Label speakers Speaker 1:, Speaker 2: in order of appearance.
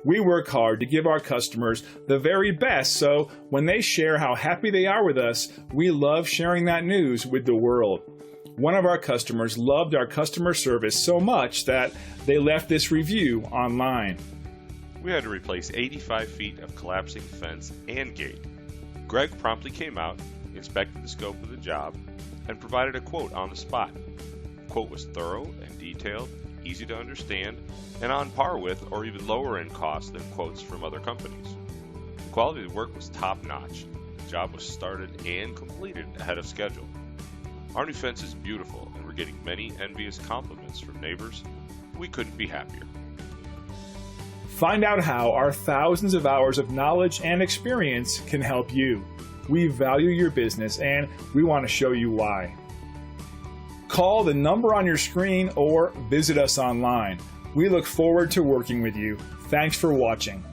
Speaker 1: We work hard to give our customers the very best, so when they share how happy they are with us, we love sharing that news with the world. One of our customers loved our customer service so much that they left this review online.
Speaker 2: We had to replace 85 feet of collapsing fence and gate. Greg promptly came out, inspected the scope of the job, and provided a quote on the spot. The quote was thorough and detailed, easy to understand, and on par with or even lower in cost than quotes from other companies. The quality of the work was top-notch. The job was started and completed ahead of schedule. Our new fence is beautiful, and we're getting many envious compliments from neighbors. We couldn't be happier.
Speaker 1: Find out how our thousands of hours of knowledge and experience can help you. We value your business, and we want to show you why. Call the number on your screen or visit us online. We look forward to working with you. Thanks for watching.